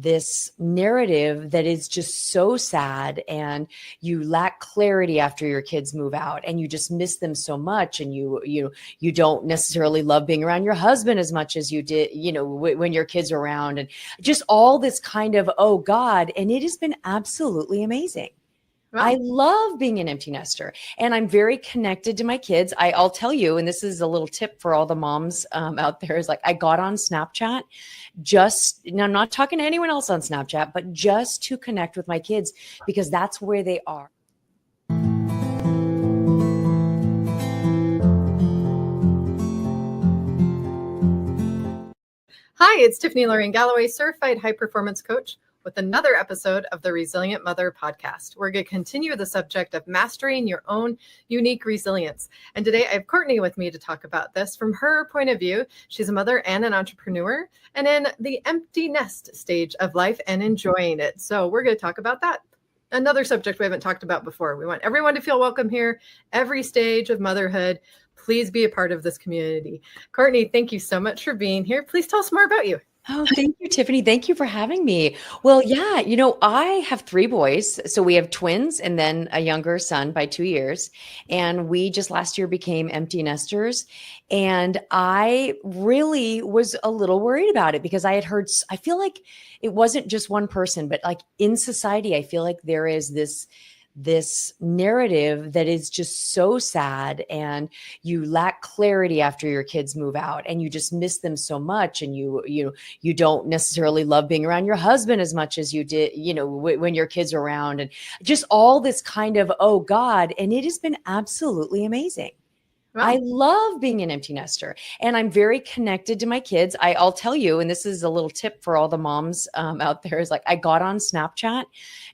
this narrative that is just so sad, and you lack clarity after your kids move out, and you just miss them so much, and you don't necessarily love being around your husband as much as you did, when your kids are around, and just all this kind of, oh God. And it has been absolutely amazing. Wow. I love being an empty nester, and I'm very connected to my kids. I'll tell you, and this is a little tip for all the moms out there, is like, I got on Snapchat and I'm not talking to anyone else on Snapchat, but just to connect with my kids, because that's where they are. Hi, it's Tiffany Lorraine Galloway, certified high performance coach, with another episode of the Resilient Mother podcast. We're going to continue the subject of mastering your own unique resilience. And today I have Courtney with me to talk about this from her point of view. She's a mother and an entrepreneur, and in the empty nest stage of life and enjoying it. So we're going to talk about that. Another subject we haven't talked about before. We want everyone to feel welcome here, every stage of motherhood. Please be a part of this community. Courtney, thank you so much for being here. Please tell us more about you. Oh, thank you, Tiffany. Thank you for having me. Well, yeah, I have 3 boys. So we have twins and then a younger son by 2 years. And we just last year became empty nesters. And I really was a little worried about it, because I feel like it wasn't just one person, but like in society, I feel like there is this narrative that is just so sad, and you lack clarity after your kids move out, and you just miss them so much, and you don't necessarily love being around your husband as much as you did, when your kids are around, and just all this kind of, oh God. And it has been absolutely amazing. Wow. I love being an empty nester, and I'm very connected to my kids. I'll tell you, and this is a little tip for all the moms out there, is like, I got on Snapchat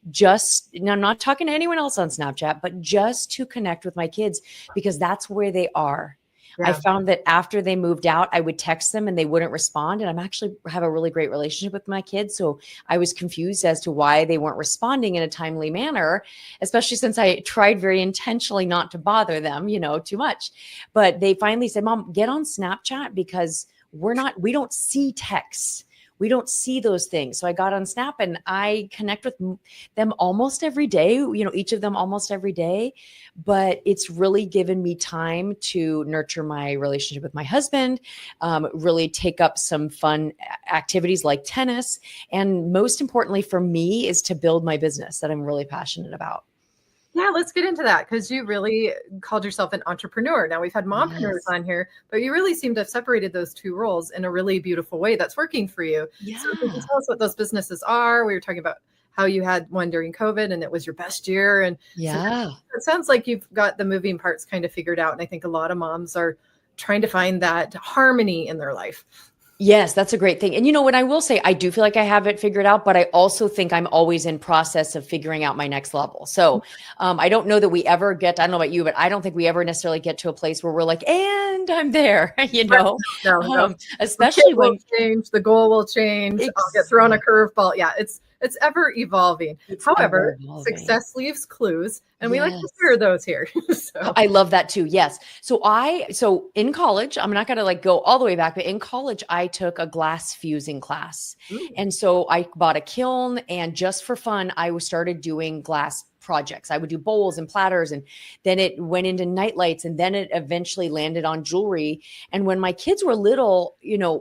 and I'm not talking to anyone else on Snapchat, but just to connect with my kids, because that's where they are. Yeah. I found that after they moved out, I would text them and they wouldn't respond. And I'm actually have a really great relationship with my kids. So I was confused as to why they weren't responding in a timely manner, especially since I tried very intentionally not to bother them, too much. But they finally said, Mom, get on Snapchat, because we don't see texts. We don't see those things. So I got on Snap, and I connect with them almost every day, each of them almost every day. But it's really given me time to nurture my relationship with my husband, really take up some fun activities like tennis. And most importantly for me is to build my business that I'm really passionate about. Yeah, let's get into that, because you really called yourself an entrepreneur. Now, we've had mompreneurs on here, but you really seem to have separated those 2 roles in a really beautiful way that's working for you. Yeah. So can you tell us what those businesses are? We were talking about how you had one during COVID and it was your best year. And yeah, so it sounds like you've got the moving parts kind of figured out. And I think a lot of moms are trying to find that harmony in their life. Yes, that's a great thing. And what I will say, I do feel like I have it figured out, but I also think I'm always in process of figuring out my next level. So I don't know that we ever I don't know about you, but I don't think we ever necessarily get to a place where we're like, and I'm there, No. Especially when the goal will change. I'll get thrown a curveball. Yeah, it's ever evolving. However, success leaves clues, and we like to share those here. So. I love that too. Yes. So in college, I'm not going to go all the way back, but in college, I took a glass fusing class. Ooh. And so I bought a kiln, and just for fun, I started doing glass projects. I would do bowls and platters, and then it went into night lights, and then it eventually landed on jewelry. And when my kids were little,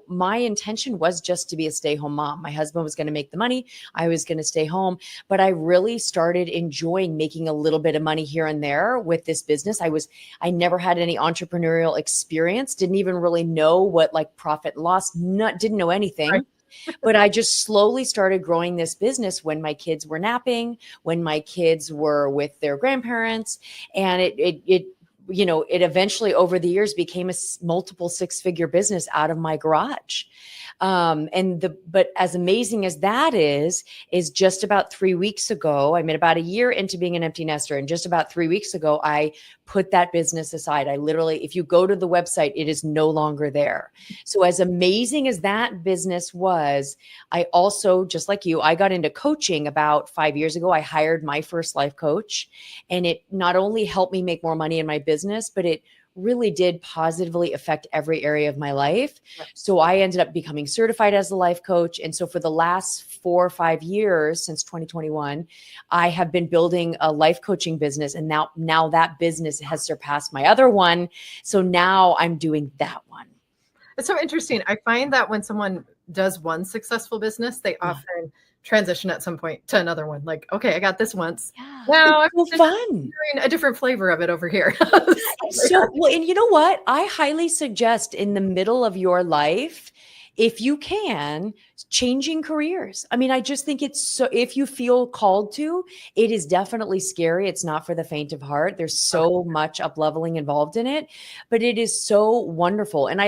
my intention was just to be a stay-home mom. My husband was going to make the money. I was going to stay home, but I really started enjoying making a little bit of money here and there with this business. I never had any entrepreneurial experience, didn't even really know what profit and loss, didn't know anything. Right. But I just slowly started growing this business when my kids were napping, when my kids were with their grandparents. And it eventually over the years became a multiple 6-figure business out of my garage. But as amazing as that is just about 3 weeks ago, about a year into being an empty nester, and just about 3 weeks ago, I put that business aside. I literally, if you go to the website, it is no longer there. So as amazing as that business was, I also, just like you, I got into coaching about 5 years ago. I hired my first life coach, and it not only helped me make more money in my business, but it really did positively affect every area of my life. Right. So I ended up becoming certified as a life coach. And so for the last 4 or 5 years, since 2021, I have been building a life coaching business. And now that business has surpassed my other one. So now I'm doing that one. It's so interesting. I find that when someone does one successful business, they often transition at some point to another one. Like, okay, I got this once. Yeah, Now I'm it's so fun. doing a different flavor of it over here. So, well, and you know what? I highly suggest in the middle of your life, if you can, changing careers. I mean, I just think it's so, if you feel called to, it is definitely scary. It's not for the faint of heart. There's so much up leveling involved in it, but it is so wonderful. And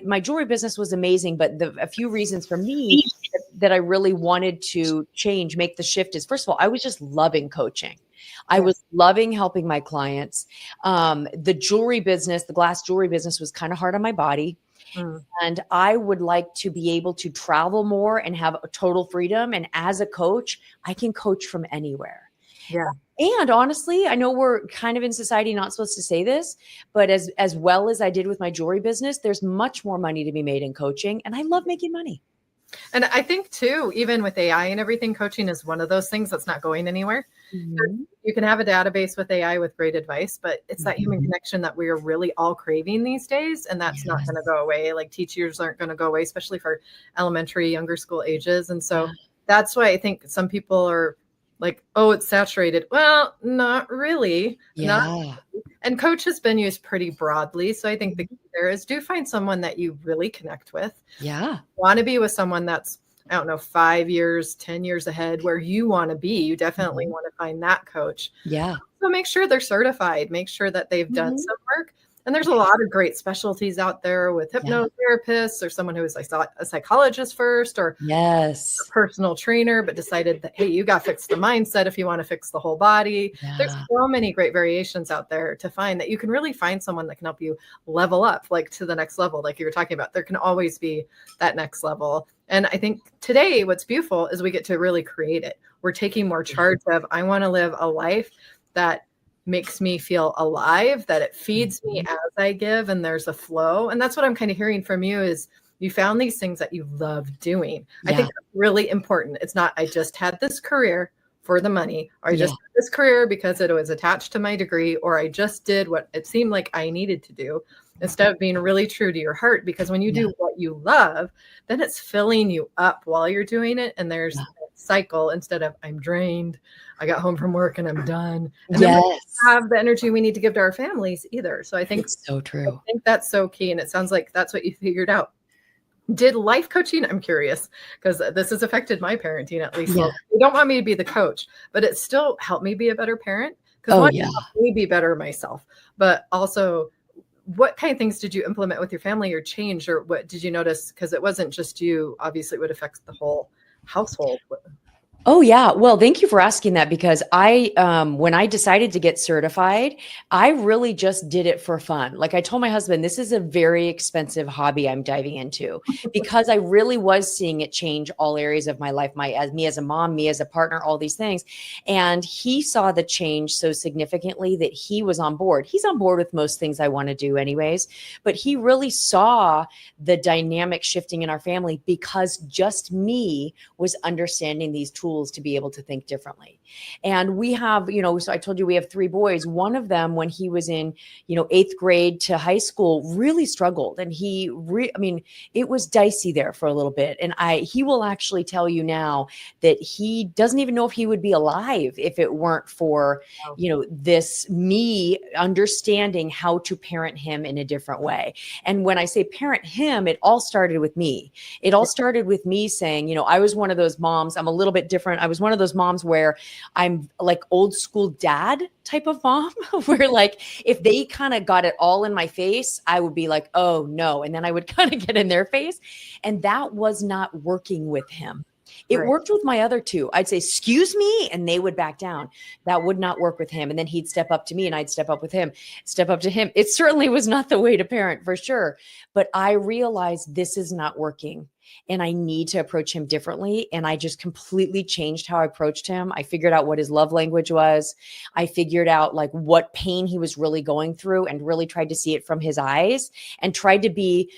my jewelry business was amazing, but a few reasons for me that I really wanted to make the shift is, first of all, I was just loving coaching. I was loving helping my clients. The jewelry business, the glass jewelry business was kind of hard on my body. And I would like to be able to travel more and have a total freedom. And as a coach, I can coach from anywhere. Yeah. And honestly, I know we're kind of in society not supposed to say this, but as well as I did with my jewelry business, there's much more money to be made in coaching. And I love making money. And I think too, even with AI and everything, coaching is one of those things that's not going anywhere. Mm-hmm. You can have a database with AI with great advice, but it's that human connection that we are really all craving these days. And that's not going to go away. Like teachers aren't going to go away, especially for elementary, younger school ages. And so that's why I think some people are like, oh, it's saturated. Well, not really. Yeah. And coach has been used pretty broadly. So I think the key there is do find someone that you really connect with. Yeah. Want to be with someone that's, I don't know, 5 years, 10 years ahead where you want to be. You definitely want to find that coach. Yeah. So make sure they're certified, make sure that they've done some work. And there's a lot of great specialties out there with hypnotherapists or someone who is like a psychologist first or a personal trainer, but decided that, hey, you got to fix the mindset if you want to fix the whole body. There's so many great variations out there to find that you can really find someone that can help you level up, like to the next level, like you were talking about. There can always be that next level. And I think today what's beautiful is we get to really create it. We're taking more charge of, I want to live a life that makes me feel alive, that it feeds me as I give, and there's a flow. And that's what I'm kind of hearing from you is you found these things that you love doing. I think that's really important. It's not, I just had this career for the money, or I just had this career because it was attached to my degree, or I just did what it seemed like I needed to do, instead of being really true to your heart. Because when you do what you love, then it's filling you up while you're doing it. And there's a cycle instead of I'm drained, I got home from work and I'm done. And then we don't have the energy we need to give to our families either. So I think it's so true. I think that's so key. And it sounds like that's what you figured out. Did life coaching, I'm curious, because this has affected my parenting at least. Well, you don't want me to be the coach, but it still helped me be a better parent. Because it helped me be better myself. But also, what kind of things did you implement with your family or change, or what did you notice? Because it wasn't just you, obviously it would affect the whole household. Oh yeah. Well, thank you for asking that, because when I decided to get certified, I really just did it for fun. Like I told my husband, this is a very expensive hobby I'm diving into, because I really was seeing it change all areas of my life, me as a mom, me as a partner, all these things. And he saw the change so significantly that he was on board. He's on board with most things I want to do anyways, but he really saw the dynamic shifting in our family because just me was understanding these tools to be able to think differently. And we have, so I told you we have 3 boys. One of them, when he was in, 8th grade to high school, really struggled. And it was dicey there for a little bit. And he will actually tell you now that he doesn't even know if he would be alive if it weren't for, this me understanding how to parent him in a different way. And when I say parent him, it all started with me. It all started with me saying, I was one of those moms. I'm a little bit different. I was one of those moms where I'm like old school dad type of mom, where like if they kind of got it all in my face, I would be like, oh no. And then I would kind of get in their face. And that was not working with him. It worked with my other two. I'd say, excuse me, and they would back down. That would not work with him. And then he'd step up to me and I'd step up with him, step up to him. It certainly was not the way to parent for sure. But I realized this is not working and I need to approach him differently. And I just completely changed how I approached him. I figured out what his love language was. I figured out like what pain he was really going through and really tried to see it from his eyes and tried to be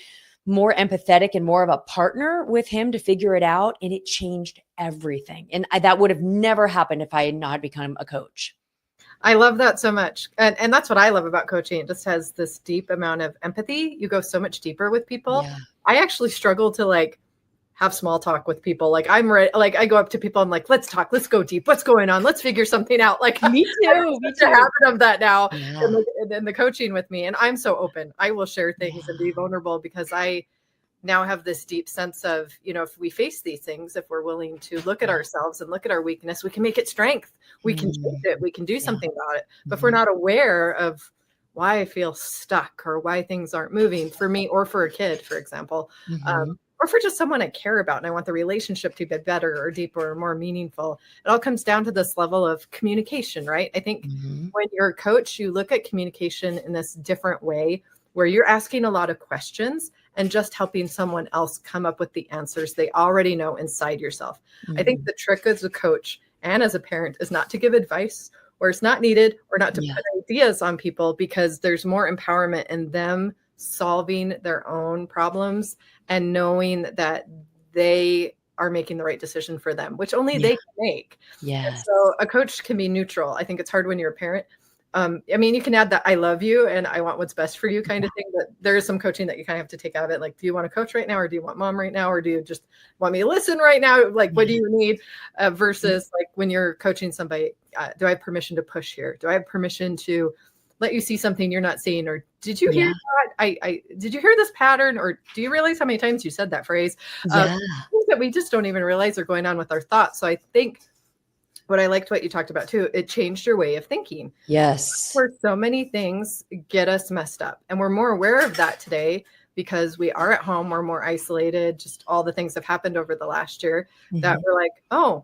more empathetic and more of a partner with him to figure it out. And it changed everything. And that would have never happened if I had not become a coach. I love that so much. And that's what I love about coaching. It just has this deep amount of empathy. You go so much deeper with people. Yeah. I actually struggle to like have small talk with people. Like I'm ready. Like I go up to people. I'm like, let's talk. Let's go deep. What's going on? Let's figure something out. Like me too. Me too. Habit of that now. Yeah. And the coaching with me. And I'm so open. I will share things and be vulnerable because I now have this deep sense of, you know, if we face these things, if we're willing to look at ourselves and look at our weakness, we can make it strength. We can change it. We can do something about it. But if we're not aware of why I feel stuck or why things aren't moving for me or for a kid, for example, or for just someone I care about and I want the relationship to get better or deeper or more meaningful. It all comes down to this level of communication, right? I think when you're a coach, you look at communication in this different way where you're asking a lot of questions and just helping someone else come up with the answers they already know inside yourself. I think the trick as a coach and as a parent is not to give advice or it's not needed or not to put ideas on people because there's more empowerment in them solving their own problems and knowing that they are making the right decision for them, which only they can make. And so a coach can be neutral. I think it's hard when you're a parent. I mean, you can add that I love you and I want what's best for you kind of thing, but there is some coaching that you kind of have to take out of it. Like, do you want to coach right now? Or do you want mom right now? Or do you just want me to listen right now? Like, what do you need? Versus like when you're coaching somebody, do I have permission to push here? Do I have permission to let you see something you're not seeing? Or did you hear that? Did you hear this pattern? Or do you realize how many times you said that phrase? Things that we just don't even realize are going on with our thoughts. So I think what I liked what you talked about too, it changed your way of thinking. Yes. Where so many things get us messed up. And we're more aware of that today because we are at home, we're more isolated, just all the things have happened over the last year that we're like, oh,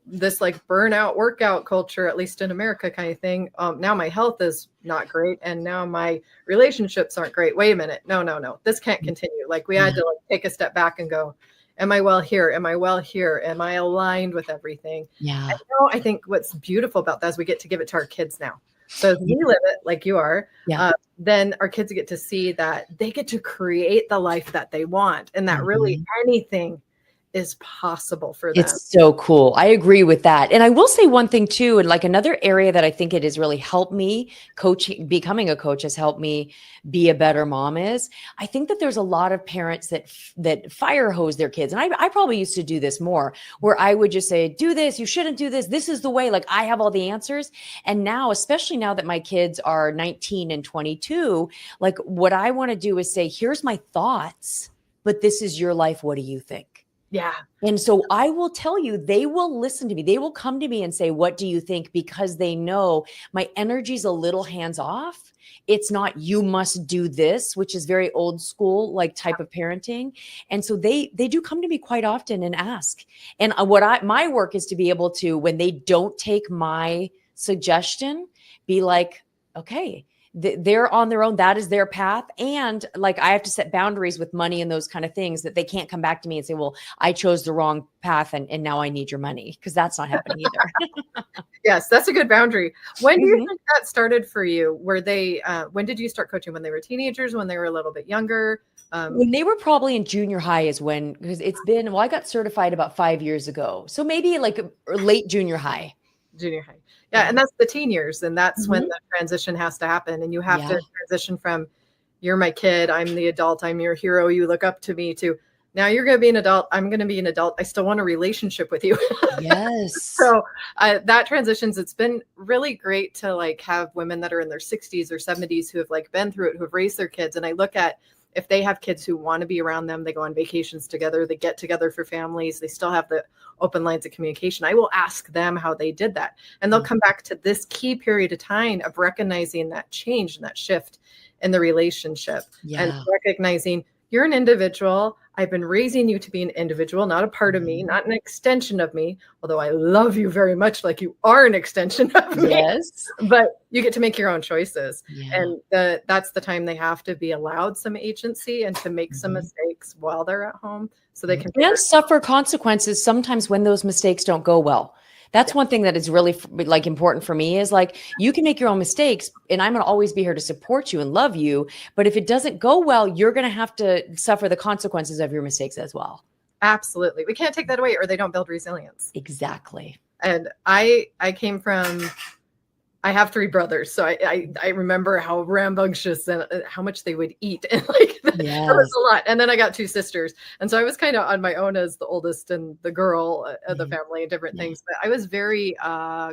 this like burnout workout culture, at least in America kind of thing. Now my health is not great. And now my relationships aren't great. Wait a minute. No, this can't continue. Like we had to like take a step back and go, am I well here? Am I well here? Am I aligned with everything? Yeah. I think what's beautiful about that is we get to give it to our kids now. So if we live it like you are, then our kids get to see that they get to create the life that they want and that really anything is possible for them. It's so cool. I agree with that. And I will say one thing too, and like another area that I think it has really helped me becoming a coach has helped me be a better mom is I think that there's a lot of parents that fire hose their kids. And I probably used to do this more where I would just say, do this, you shouldn't do this. This is the way, like I have all the answers. And now, especially now that my kids are 19 and 22, like what I want to do is say, here's my thoughts, but this is your life. What do you think? Yeah. And so I will tell you, they will listen to me. They will come to me and say, what do you think? Because they know my energy's a little hands off. It's not, you must do this, which is very old school, like type of parenting. And so they do come to me quite often and ask. And my work is to be able to, when they don't take my suggestion, be like, okay, they're on their own. That is their path. And like, I have to set boundaries with money and those kind of things that they can't come back to me and say, well, I chose the wrong path and now I need your money, because that's not happening either. Yes, that's a good boundary. When do you think that started for you? When did you start coaching? When they were teenagers, when they were a little bit younger? When they were probably in junior high is when, because I got certified about 5 years ago. So maybe like late junior high. Junior high. Yeah. And that's the teen years. And that's when the transition has to happen. And you have to transition from, you're my kid, I'm the adult, I'm your hero, you look up to me, to now you're going to be an adult, I'm going to be an adult, I still want a relationship with you. Yes. So that transitions, it's been really great to like have women that are in their 60s or 70s who have like been through it, who have raised their kids. And I look at, if they have kids who want to be around them, they go on vacations together, they get together for families, they still have the open lines of communication. I will ask them how they did that. And they'll come back to this key period of time of recognizing that change and that shift in the relationship and recognizing you're an individual. I've been raising you to be an individual, not a part of me, not an extension of me, although I love you very much like you are an extension of me. Yes. But you get to make your own choices. Yeah. And that's the time they have to be allowed some agency and to make some mistakes while they're at home so they can and suffer consequences sometimes when those mistakes don't go well. That's one thing that is really like important for me is like, you can make your own mistakes and I'm going to always be here to support you and love you. But if it doesn't go well, you're going to have to suffer the consequences of your mistakes as well. Absolutely. We can't take that away or they don't build resilience. Exactly. And I came from, I have 3 brothers. So I remember how rambunctious and how much they would eat. And like that was a lot. And then I got 2 sisters. And so I was kind of on my own as the oldest and the girl of the family and different things. But I was very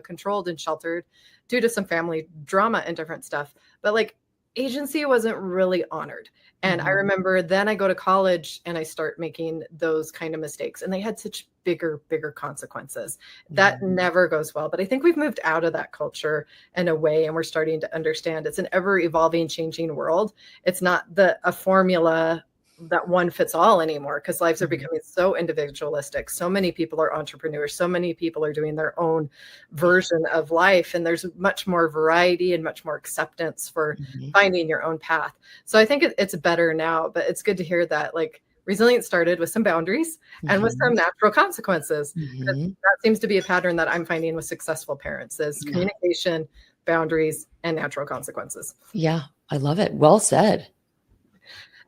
controlled and sheltered due to some family drama and different stuff. But like agency wasn't really honored. And I remember then I go to college and I start making those kind of mistakes and they had such bigger consequences. That never goes well. But I think we've moved out of that culture in a way and we're starting to understand it's an ever evolving, changing world. It's not a formula that one fits all anymore because lives are becoming so individualistic. So many people are entrepreneurs. So many people are doing their own version of life. And there's much more variety and much more acceptance for finding your own path. So I think it's better now, but it's good to hear that like resilience started with some boundaries and with some natural consequences. That seems to be a pattern that I'm finding with successful parents is communication, boundaries, and natural consequences. Yeah, I love it. Well said.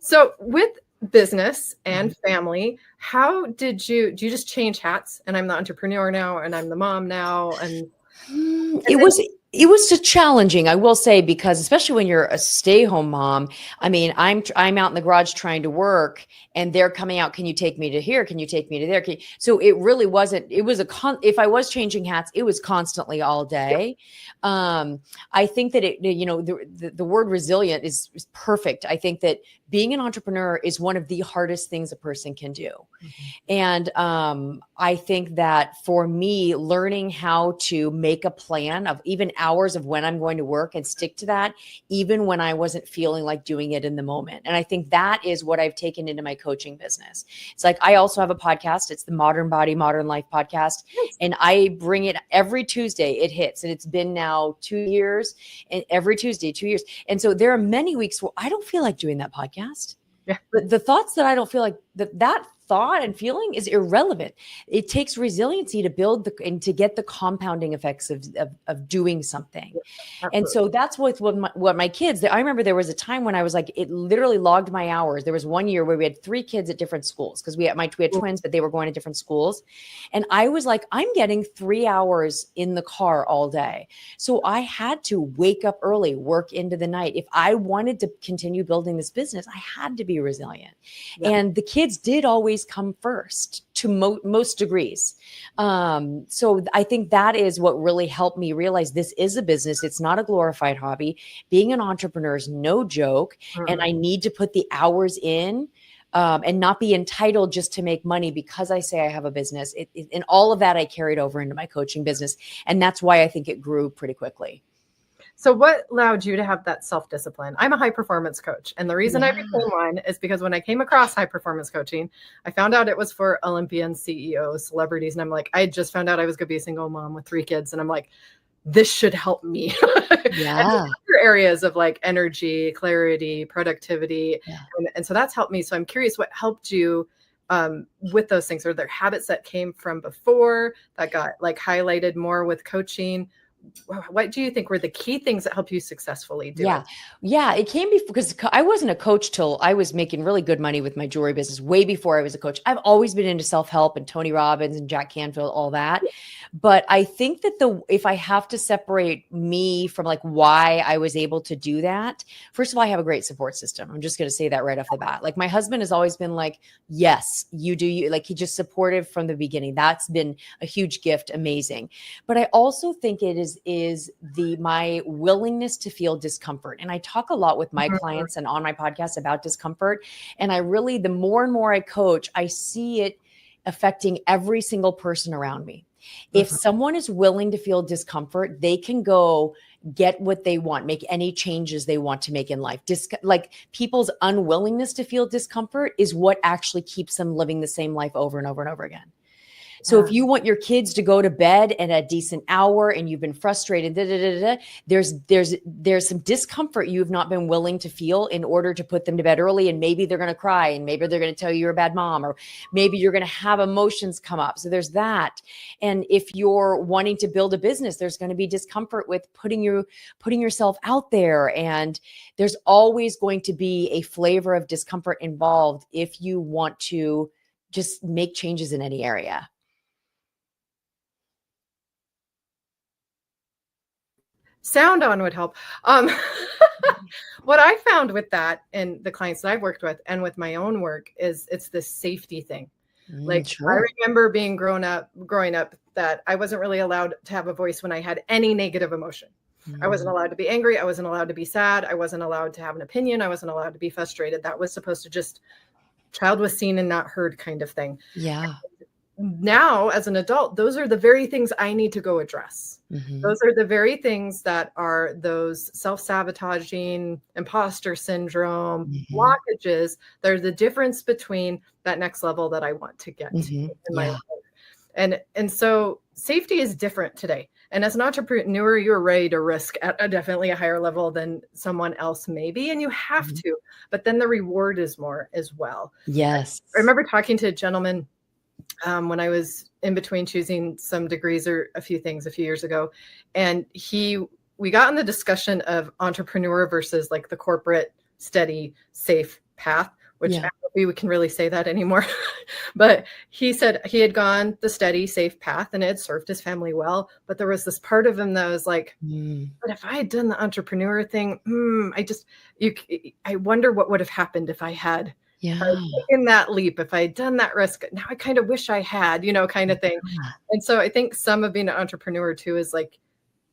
So with business and family, how do you just change hats and I'm the entrepreneur now and I'm the mom now? And it was just challenging, I will say, because especially when you're a stay-home mom, I mean, I'm out in the garage trying to work and they're coming out. Can you take me to here? Can you take me to there? So it really wasn't, it was if I was changing hats, it was constantly all day. I think that the word resilient is perfect. I think that being an entrepreneur is one of the hardest things a person can do. And I think that for me, learning how to make a plan of even hours of when I'm going to work and stick to that, even when I wasn't feeling like doing it in the moment. And I think that is what I've taken into my coaching business. It's like, I also have a podcast. It's the Modern Body, Modern Life podcast. And I bring it every Tuesday. It hits. And it's been now 2 years and every Tuesday, 2 years. And so there are many weeks where I don't feel like doing that podcast. Yeah. But the thoughts that I don't feel like that thought and feeling is irrelevant. It takes resiliency to build and to get the compounding effects of doing something. Yeah, and so that's what my kids, I remember there was a time when I was like, it literally logged my hours. There was one year where we had 3 kids at different schools because we had twins, but they were going to different schools. And I was like, I'm getting 3 hours in the car all day. So I had to wake up early, work into the night. If I wanted to continue building this business, I had to be resilient. Yeah. And the kids did always come first to most degrees. So I think that is what really helped me realize this is a business. It's not a glorified hobby. Being an entrepreneur is no joke. And I need to put the hours in and not be entitled just to make money because I say I have a business. And all of that I carried over into my coaching business. And that's why I think it grew pretty quickly. So what allowed you to have that self-discipline? I'm a high performance coach. And the reason I became one is because when I came across high performance coaching, I found out it was for Olympian CEOs, celebrities. And I'm like, I just found out I was going to be a single mom with 3 kids. And I'm like, this should help me. Yeah. And other areas of like energy, clarity, productivity. Yeah. And so that's helped me. So I'm curious what helped you with those things. Are there habits that came from before that got like highlighted more with coaching? What do you think were the key things that helped you successfully do it? Yeah. It came because I wasn't a coach till I was making really good money with my jewelry business way before I was a coach. I've always been into self-help and Tony Robbins and Jack Canfield, all that. Yeah. But I think that if I have to separate me from like why I was able to do that, first of all, I have a great support system. I'm just going to say that right off the bat. Like my husband has always been like, yes, you do. You like, he just supported from the beginning. That's been a huge gift. Amazing. But I also think it is my willingness to feel discomfort. And I talk a lot with my clients and on my podcast about discomfort. And I really, the more and more I coach, I see it affecting every single person around me. If someone is willing to feel discomfort, they can go get what they want, make any changes they want to make in life. Like people's unwillingness to feel discomfort is what actually keeps them living the same life over and over and over again. So if you want your kids to go to bed at a decent hour and you've been frustrated, there's some discomfort you've not been willing to feel in order to put them to bed early. And maybe they're going to cry, and maybe they're going to tell you you're a bad mom, or maybe you're going to have emotions come up. So there's that. And if you're wanting to build a business, there's going to be discomfort with putting yourself out there. And there's always going to be a flavor of discomfort involved if you want to just make changes in any area. Sound on would help. What I found with that and the clients that I've worked with and with my own work is it's this safety thing. Like sure. I remember being growing up that I wasn't really allowed to have a voice when I had any negative emotion. I wasn't allowed to be angry. I wasn't allowed to be sad. I wasn't allowed to have an opinion. I wasn't allowed to be frustrated. That was supposed to just child was seen and not heard kind of thing. Yeah. Now, as an adult, those are the very things I need to go address. Those are the very things that are those self-sabotaging, imposter syndrome, blockages. They're the difference between that next level that I want to get to in my life. And so safety is different today. And as an entrepreneur, you're ready to risk at definitely a higher level than someone else maybe, and you have to. But then the reward is more as well. Yes. I remember talking to a gentleman when I was in between choosing some degrees or a few things a few years ago. And we got in the discussion of entrepreneur versus like the corporate, steady, safe path, which I don't know if we can really say that anymore. But he said he had gone the steady, safe path and it had served his family well. But there was this part of him that was like, but if I had done the entrepreneur thing, I wonder what would have happened if I had taken that leap, if I had done that risk. Now I kind of wish I had, kind of thing. And so I think some of being an entrepreneur too is like,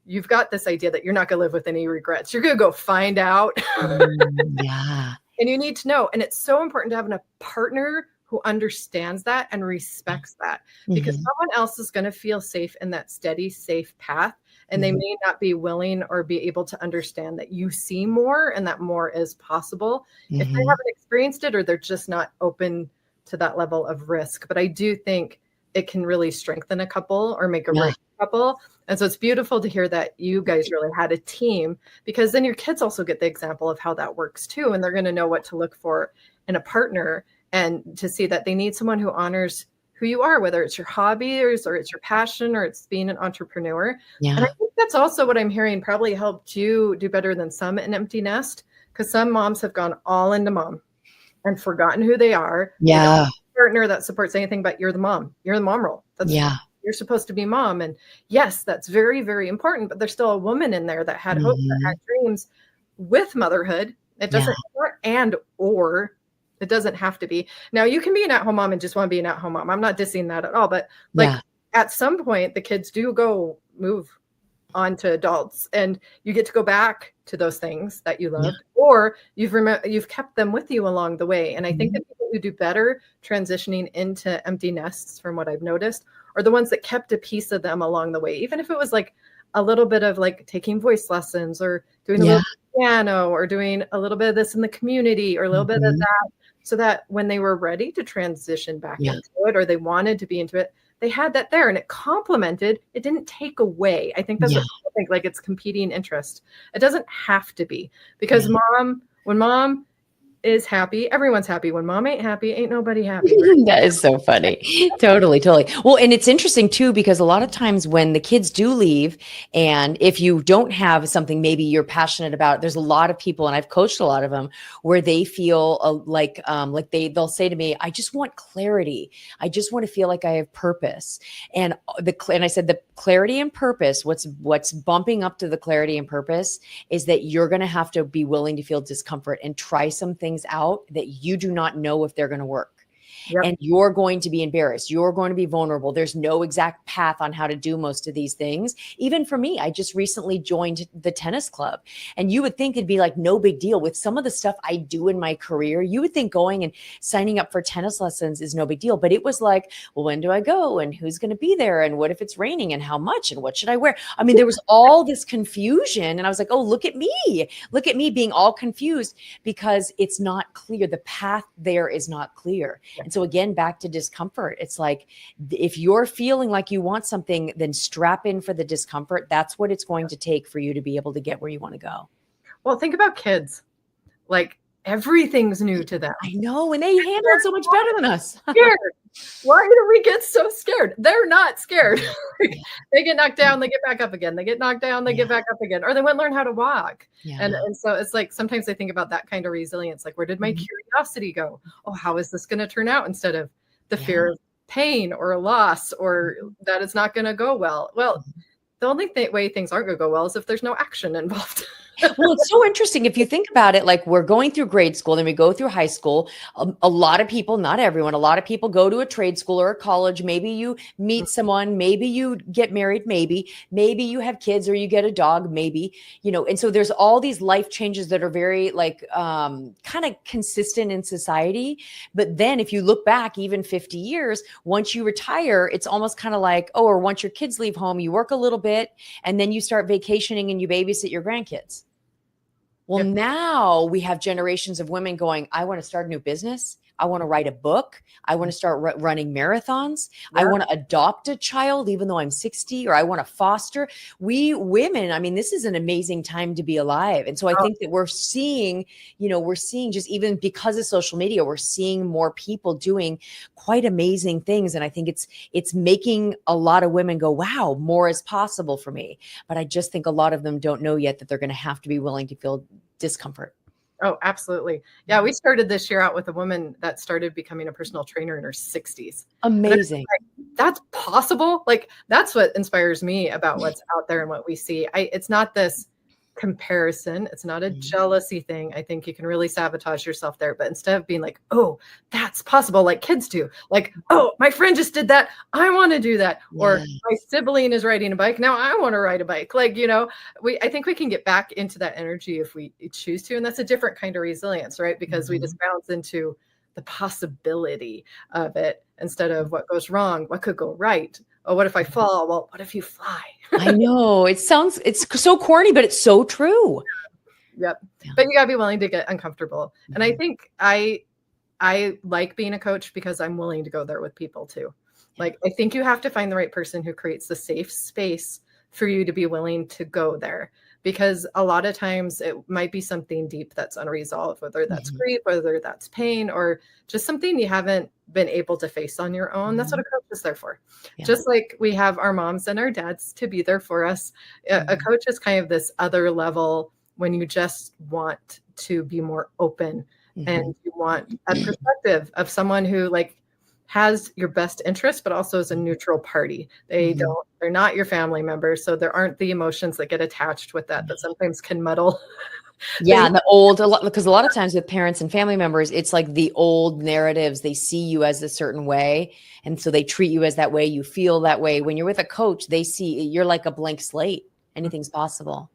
you've got this idea that you're not going to live with any regrets. You're going to go find out. And you need to know. And it's so important to have a partner who understands that and respects that, because someone else is going to feel safe in that steady, safe path. And they may not be willing or be able to understand that you see more and that more is possible if they haven't experienced it, or they're just not open to that level of risk. But I do think it can really strengthen a couple or make a great couple. And so it's beautiful to hear that you guys really had a team, because then your kids also get the example of how that works too. And they're going to know what to look for in a partner, and to see that they need someone who honors who you are, whether it's your hobby or it's your passion or it's being an entrepreneur. And I think that's also what I'm hearing probably helped you do better than some in empty nest, because some moms have gone all into mom and forgotten who they are. Partner that supports anything but you're the mom. You're the mom role. You're supposed to be mom. And yes, that's very, very important, but there's still a woman in there that had hopes, that had dreams with motherhood. It doesn't or it doesn't have to be. Now you can be an at-home mom and just want to be an at-home mom. I'm not dissing that at all, but at some point the kids do move on to adults, and you get to go back to those things that you loved, or you've kept them with you along the way. And I think that people who do better transitioning into empty nests, from what I've noticed, are the ones that kept a piece of them along the way, even if it was like a little bit of like taking voice lessons or doing a little piano or doing a little bit of this in the community or a little bit of that, so that when they were ready to transition back into it, or they wanted to be into it, they had that there, and it complemented. It didn't take away. I think that's what people think, like it's competing interest. It doesn't have to be, because when mom is happy, everyone's happy. When mom ain't happy, ain't nobody happy. Right? That is so funny. Totally. Well, and it's interesting too, because a lot of times when the kids do leave, and if you don't have something maybe you're passionate about, there's a lot of people, and I've coached a lot of them, where they feel like they'll say to me, I just want clarity. I just want to feel like I have purpose. And I said, the clarity and purpose, what's bumping up to the clarity and purpose is that you're going to have to be willing to feel discomfort and try some things out that you do not know if they're going to work. Yep. And you're going to be embarrassed. You're going to be vulnerable. There's no exact path on how to do most of these things. Even for me, I just recently joined the tennis club, and you would think it'd be like no big deal with some of the stuff I do in my career. You would think going and signing up for tennis lessons is no big deal, but it was like, well, when do I go? And who's going to be there? And what if it's raining? And how much? And what should I wear? I mean, there was all this confusion, and I was like, oh, look at me being all confused because it's not clear. The path there is not clear. And so again, back to discomfort. It's like, if you're feeling like you want something, then strap in for the discomfort. That's what it's going to take for you to be able to get where you want to go. Well, think about kids. Like, everything's new to them. I know, and they handle it so much better than us. Scared. Why do we get so scared? They're not scared. They get knocked down, they get back up again. They get knocked down, they get back up again. Or they wouldn't learn how to walk. And so it's like, sometimes I think about that kind of resilience. Like, where did my curiosity go? Oh, how is this going to turn out? Instead of the fear of pain or loss, or that it's not going to go well. Well, the only way things aren't going to go well is if there's no action involved. Well, it's so interesting. If you think about it, like, we're going through grade school, then we go through high school. A lot of people, not everyone, a lot of people go to a trade school or a college. Maybe you meet someone, maybe you get married, maybe you have kids or you get a dog, maybe, and so there's all these life changes that are very like kind of consistent in society. But then if you look back even 50 years, once you retire, it's almost kind of like, oh, or once your kids leave home, you work a little bit and then you start vacationing and you babysit your grandkids. Well, now we have generations of women going, I want to start a new business. I want to write a book. I want to start running marathons. I want to adopt a child, even though I'm 60, or I want to foster. We women, I mean, this is an amazing time to be alive. And so I think that we're seeing just, even because of social media, we're seeing more people doing quite amazing things. And I think it's making a lot of women go, wow, more is possible for me. But I just think a lot of them don't know yet that they're going to have to be willing to feel discomfort. Oh, absolutely. Yeah. We started this year out with a woman that started becoming a personal trainer in her 60s. Amazing. Like, that's possible. Like, that's what inspires me about what's out there and what we see. It's not this comparison. It's not a jealousy thing. I think you can really sabotage yourself there. But instead of being like, oh, that's possible, like kids do, like, oh, my friend just did that, I want to do that. Or my sibling is riding a bike, now I want to ride a bike. Like, I think we can get back into that energy if we choose to. And that's a different kind of resilience, right? Because we just bounce into the possibility of it instead of what goes wrong, what could go right. Oh, what if I fall? Well, what if you fly? I know it's so corny, but it's so true. Yep. Yeah. But you gotta be willing to get uncomfortable. And I think I like being a coach because I'm willing to go there with people too. Like, I think you have to find the right person who creates the safe space for you to be willing to go there. Because a lot of times it might be something deep that's unresolved, whether that's grief, whether that's pain, or just something you haven't been able to face on your own. That's what a coach is there for. Yeah. Just like we have our moms and our dads to be there for us. A coach is kind of this other level when you just want to be more open and you want a perspective of someone who like has your best interest, but also is a neutral party. They're not your family members. So there aren't the emotions that get attached with that sometimes can muddle. Yeah. And because a lot of times with parents and family members, it's like the old narratives, they see you as a certain way. And so they treat you as that way. You feel that way. When you're with a coach, they see you're like a blank slate. Anything's possible.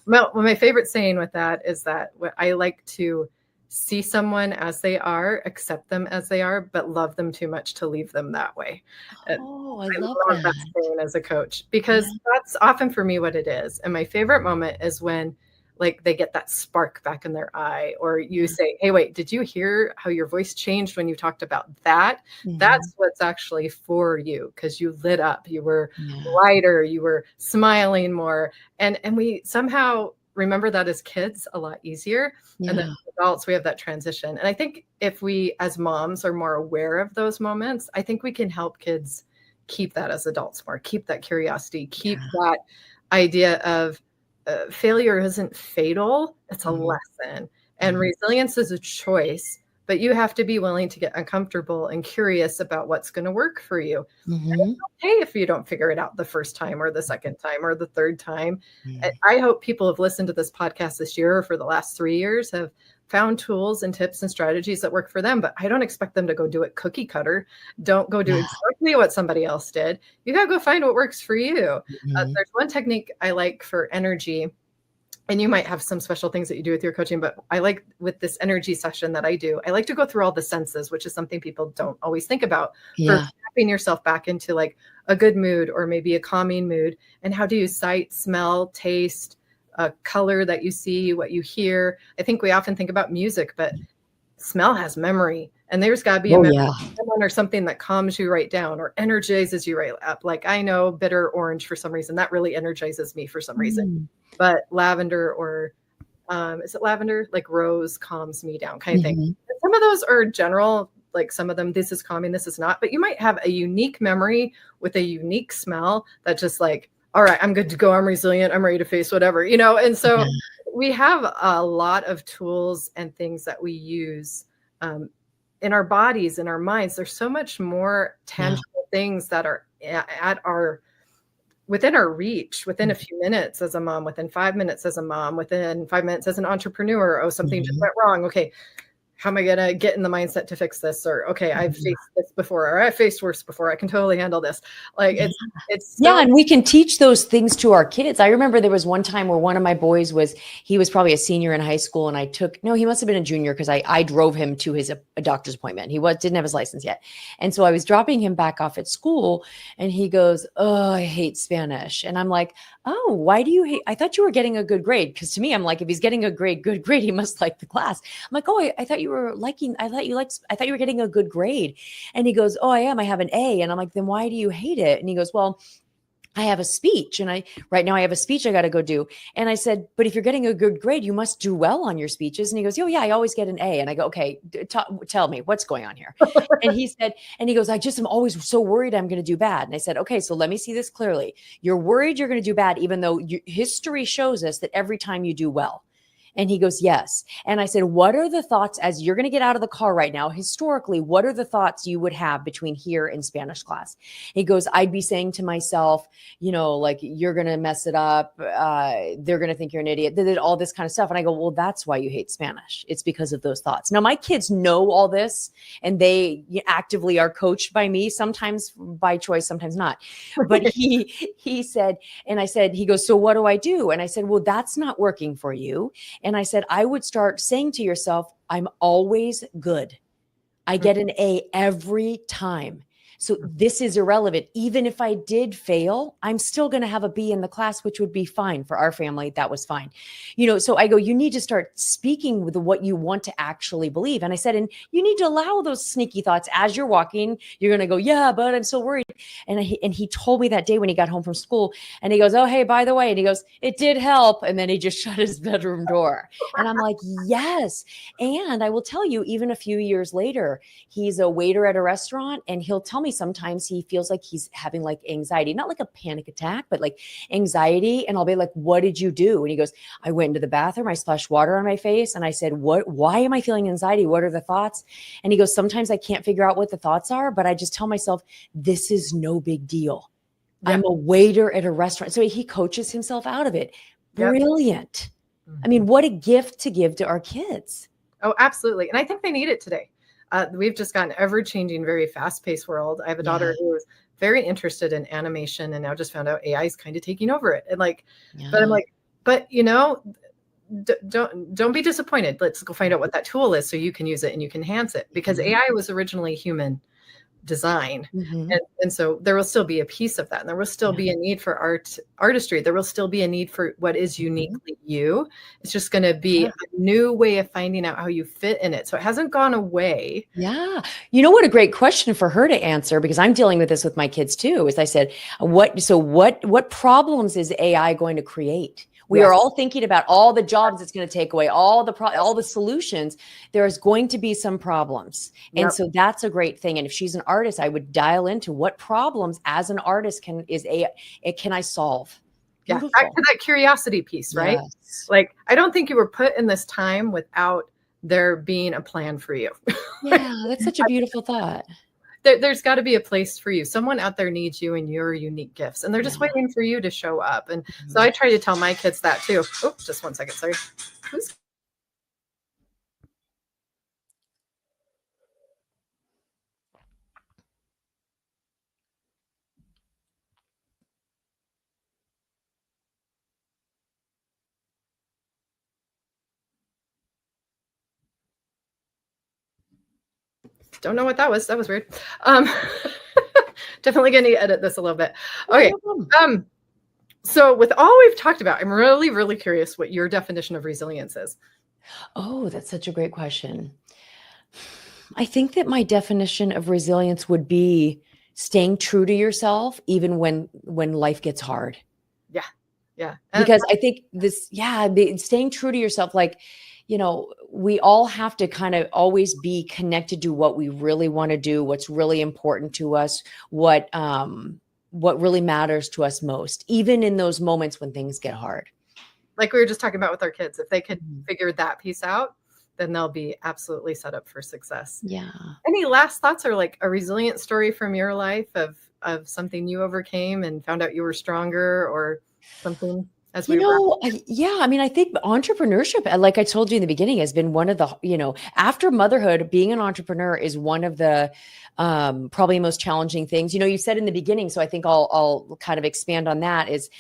Well, my favorite saying with that is that I like to see someone as they are, accept them as they are, but love them too much to leave them that way. Oh, I love that saying as a coach, because that's often for me what it is. And my favorite moment is when like they get that spark back in their eye, or you say, hey, wait, did you hear how your voice changed when you talked about that? That's what's actually for you, because you lit up, you were lighter, you were smiling more. And we somehow remember that as kids a lot easier. And then as adults, we have that transition. And I think if we as moms are more aware of those moments, I think we can help kids keep that as adults more, keep that curiosity, keep that idea of failure isn't fatal, it's a lesson. And resilience is a choice, but you have to be willing to get uncomfortable and curious about what's going to work for you. And it's okay if you don't figure it out the first time or the second time or the third time. I hope people have listened to this podcast this year or for the last 3 years have found tools and tips and strategies that work for them, but I don't expect them to go do it cookie cutter. Don't go do exactly what somebody else did. You got to go find what works for you. There's one technique I like for energy, and you might have some special things that you do with your coaching, but I like with this energy session that I do, I like to go through all the senses, which is something people don't always think about for tapping yourself back into like a good mood or maybe a calming mood. And how do you sight, smell, taste, color that you see, what you hear? I think we often think about music, but smell has memory, and there's got to be a memory or something that calms you right down or energizes you right up. Like I know bitter orange for some reason that really energizes me for some reason, but lavender or is it lavender? Like rose calms me down kind of thing. And some of those are general, like some of them, this is calming, this is not, but you might have a unique memory with a unique smell that just like, all right, I'm good to go. I'm resilient. I'm ready to face whatever, you know? And so we have a lot of tools and things that we use in our bodies, in our minds. There's so much more tangible things that are within our reach, within a few minutes as a mom, within 5 minutes as a mom, within 5 minutes as an entrepreneur. Oh, something just went wrong. Okay, how am I going to get in the mindset to fix this? Or, okay, I've faced this before, or I've faced worse before. I can totally handle this. Like it's so- and we can teach those things to our kids. I remember there was one time where one of my boys he was probably a senior in high school, and he must have been a junior because I drove him to a doctor's appointment. He didn't have his license yet. And so I was dropping him back off at school, and he goes, "Oh, I hate Spanish." And I'm like, "Oh, why do you hate? I thought you were getting a good grade." Because to me, I'm like, if he's getting a good grade, he must like the class. I'm like, "Oh, I thought you were I thought you were getting a good grade." And he goes, "Oh, I am. I have an A." And I'm like, "Then why do you hate it?" And he goes, "Well, I have a speech, and right now I have a speech I got to go do." And I said, "But if you're getting a good grade, you must do well on your speeches." And he goes, "Oh yeah, I always get an A." And I go, "Okay, tell me what's going on here." And he goes, "I just am always so worried I'm going to do bad." And I said, "Okay, so let me see this clearly. You're worried you're going to do bad, even though history shows us that every time you do well." And he goes, "Yes." And I said, "What are the thoughts as you're going to get out of the car right now? Historically, what are the thoughts you would have between here and Spanish class?" He goes, "I'd be saying to myself, like, you're going to mess it up. They're going to think you're an idiot. They did all this kind of stuff." And I go, "Well, that's why you hate Spanish. It's because of those thoughts." Now, my kids know all this, and they actively are coached by me, sometimes by choice, sometimes not. But he said, and I said, he goes, "So what do I do?" And I said, "Well, that's not working for you." And I said, I would start saying to yourself, "I'm always good. I get an A every time. So this is irrelevant. Even if I did fail, I'm still going to have a B in the class, which would be fine for our family. That was fine." So I go, you need to start speaking with what you want to actually believe. And I said, and you need to allow those sneaky thoughts as you're walking. You're going to go, "Yeah, but I'm so worried." And he told me that day when he got home from school, and he goes, "Oh, hey, by the way," and he goes, "It did help." And then he just shut his bedroom door. And I'm like, yes. And I will tell you, even a few years later, he's a waiter at a restaurant, and he'll tell me sometimes he feels like he's having like anxiety, not like a panic attack, but like anxiety. And I'll be like, "What did you do?" And he goes, "I went into the bathroom, I splashed water on my face." And I said, why am I feeling anxiety? What are the thoughts? And he goes, "Sometimes I can't figure out what the thoughts are, but I just tell myself, this is no big deal. Yep. I'm a waiter at a restaurant." So he coaches himself out of it. Brilliant. I mean, what a gift to give to our kids. Oh, absolutely. And I think they need it today. We've just got an ever-changing, very fast-paced world. I have a daughter who is very interested in animation, and now just found out AI is kind of taking over it. And but I'm like, but don't be disappointed. Let's go find out what that tool is so you can use it and you can enhance it, because AI was originally human design. And so there will still be a piece of that, and there will still be a need for artistry. There will still be a need for what is uniquely you. It's just going to be a new way of finding out how you fit in it. So it hasn't gone away. Yeah. You know what a great question for her to answer, because I'm dealing with this with my kids too, is I said, what problems is AI going to create? We are all thinking about all the jobs it's going to take away, all the solutions. There's going to be some problems. And so that's a great thing. And if she's an artist, I would dial into what problems as an artist can I solve? Beautiful. Back to that curiosity piece, right? Yes. Like, I don't think you were put in this time without there being a plan for you. Yeah, that's such a beautiful thought. There's got to be a place for you. Someone out there needs you and your unique gifts, and they're just waiting for you to show up. And so I try to tell my kids that too. Oh, just one second. Sorry. Don't know what that was. That was weird. Definitely going to edit this a little bit. Okay. So with all we've talked about, I'm really, really curious what your definition of resilience is. Oh, that's such a great question. I think that my definition of resilience would be staying true to yourself, even when life gets hard. Yeah. Yeah. Because I think staying true to yourself, like, we all have to kind of always be connected to what we really want to do, what's really important to us, what really matters to us most, even in those moments when things get hard. Like we were just talking about with our kids, if they could figure that piece out, then they'll be absolutely set up for success. Yeah. Any last thoughts or like a resilient story from your life of something you overcame and found out you were stronger or something? I think entrepreneurship, like I told you in the beginning, has been one of the, after motherhood, being an entrepreneur is one of the probably most challenging things. You said in the beginning, so I think I'll kind of expand on that is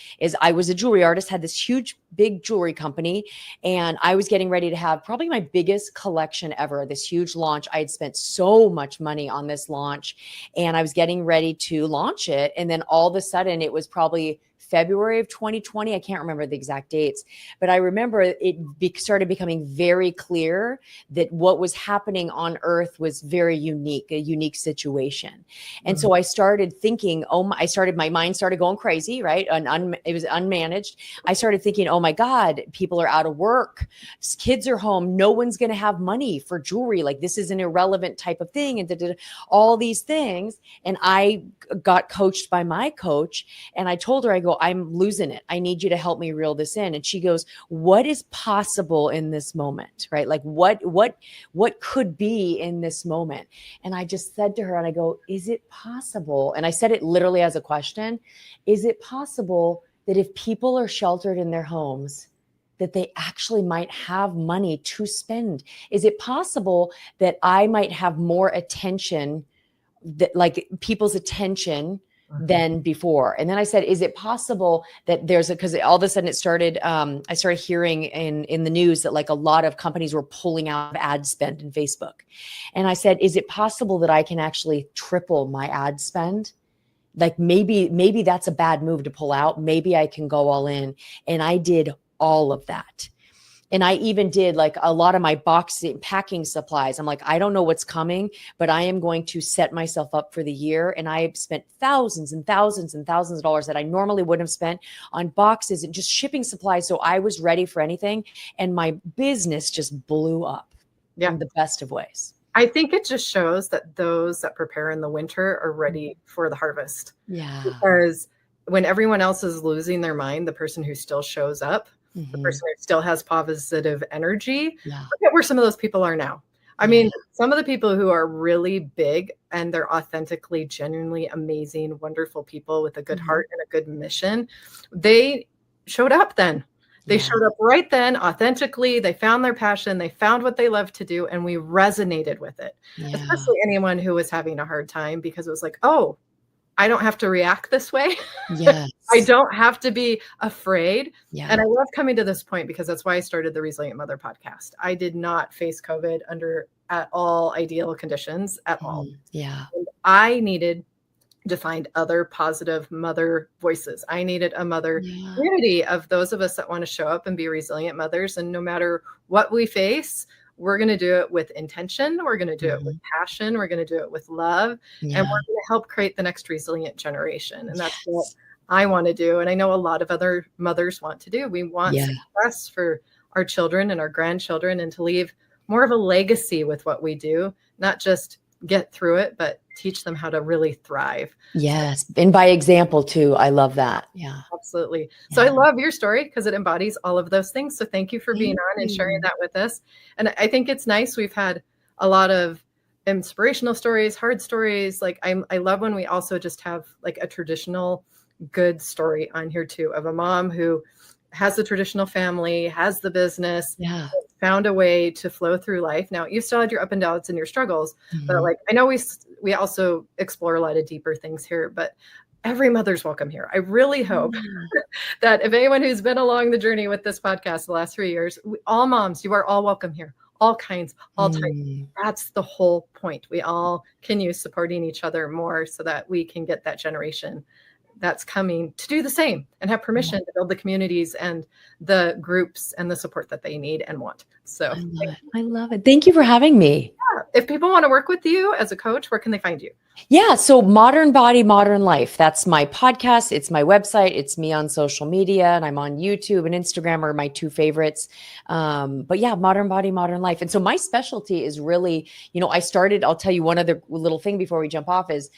I was a jewelry artist, had this huge, big jewelry company, and I was getting ready to have probably my biggest collection ever, this huge launch. I had spent so much money on this launch and I was getting ready to launch it. And then all of a sudden it was probably February of 2020. I can't remember the exact dates, but I remember it started becoming very clear that what was happening on Earth was very unique, a unique situation. And so I started thinking, my mind started going crazy, right? It was unmanaged. I started thinking, oh my God, people are out of work. Kids are home. No one's going to have money for jewelry. Like this is an irrelevant type of thing. And all these things. And I got coached by my coach and I told her, I go, I'm losing it. I need you to help me reel this in. And she goes, what is possible in this moment? Right? Like what could be in this moment? And I just said to her, and I go, is it possible? And I said it literally as a question. Is it possible that if people are sheltered in their homes, that they actually might have money to spend? Is it possible that I might have more attention, like people's attention than before? And then I said, is it possible that because all of a sudden it started, I started hearing in the news that like a lot of companies were pulling out of ad spend in Facebook. And I said, is it possible that I can actually triple my ad spend? Like maybe that's a bad move to pull out. Maybe I can go all in. And I did all of that. And I even did like a lot of my packing supplies. I'm like, I don't know what's coming, but I am going to set myself up for the year. And I spent thousands and thousands and thousands of dollars that I normally wouldn't have spent on boxes and just shipping supplies. So I was ready for anything. And my business just blew up in the best of ways. I think it just shows that those that prepare in the winter are ready for the harvest. Yeah. Because when everyone else is losing their mind, the person who still shows up, the person who still has positive energy, look at where some of those people are now. I mean, some of the people who are really big and they're authentically, genuinely amazing, wonderful people with a good heart and a good mission, they showed up then. They showed up right then, authentically. They found their passion. They found what they love to do. And we resonated with it, especially anyone who was having a hard time, because it was like, oh, I don't have to react this way. Yes. I don't have to be afraid. Yeah. And I love coming to this point because that's why I started the Resilient Mother podcast. I did not face COVID under at all ideal conditions at all. Yeah. And I needed to find other positive mother voices. I needed a mother community of those of us that want to show up and be resilient mothers. And no matter what we face, we're going to do it with intention. We're going to do it with passion. We're going to do it with love. And we're going to help create the next resilient generation. And that's what I want to do. And I know a lot of other mothers want to do. We want success for our children and our grandchildren and to leave more of a legacy with what we do, not just get through it, but teach them how to really thrive. Yes. And by example too. I love that. Yeah, absolutely. So I love your story because it embodies all of those things. So thank you for being on and sharing that with us. And I think it's nice. We've had a lot of inspirational stories, hard stories. Like I love when we also just have like a traditional good story on here too, of a mom who has the traditional family, has the business, found a way to flow through life. Now you still had your up and downs and your struggles, but like, I know we also explore a lot of deeper things here, but every mother's welcome here. I really hope that if anyone who's been along the journey with this podcast the last 3 years, all moms, you are all welcome here. all kinds, all types. Mm. That's the whole point. We all can use supporting each other more so that we can get that generation that's coming to do the same and have permission to build the communities and the groups and the support that they need and want. So I love it. I love it. Thank you for having me. if people want to work with you as a coach, where can they find you? Yeah. So Modern Body, Modern Life. That's my podcast. It's my website. It's me on social media, and I'm on YouTube and Instagram are my two favorites. But yeah, Modern Body, Modern Life. And so my specialty is really, I'll tell you one other little thing before we jump off is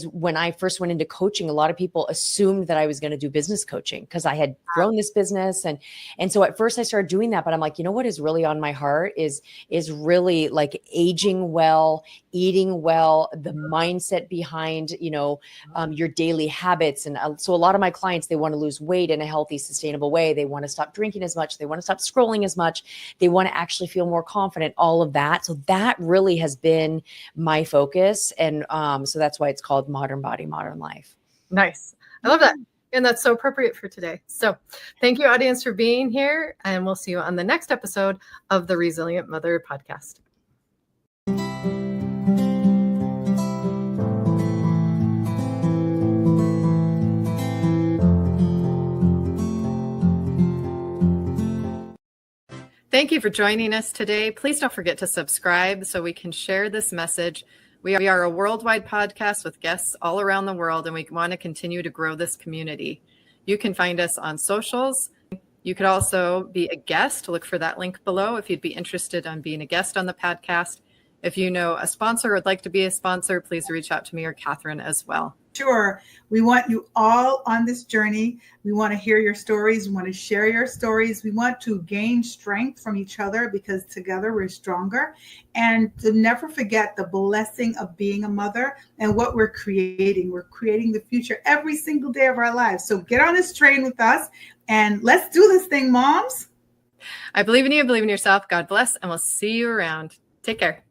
when I first went into coaching, a lot of people assumed that I was going to do business coaching because I had grown this business. And so at first I started doing that, but I'm like, what is really on my heart is really like aging well, eating well, the mindset behind, your daily habits. And so a lot of my clients, they want to lose weight in a healthy, sustainable way. They want to stop drinking as much. They want to stop scrolling as much. They want to actually feel more confident, all of that. So that really has been my focus. And so that's why it's called Modern Body, Modern Life. Nice. I love that. And that's so appropriate for today. So thank you, audience, for being here. And we'll see you on the next episode of the Resilient Mother podcast. Thank you for joining us today. Please don't forget to subscribe so we can share this message. We are a worldwide podcast with guests all around the world, and we want to continue to grow this community. You can find us on socials. You could also be a guest. Look for that link below if you'd be interested in being a guest on the podcast. If you know a sponsor or would like to be a sponsor, please reach out to me or Catherine as well. Sure. We want you all on this journey. We want to hear your stories. We want to share your stories. We want to gain strength from each other because together we're stronger. And to never forget the blessing of being a mother and what we're creating. We're creating the future every single day of our lives. So get on this train with us and let's do this thing, moms. I believe in you. Believe in yourself. God bless. And we'll see you around. Take care.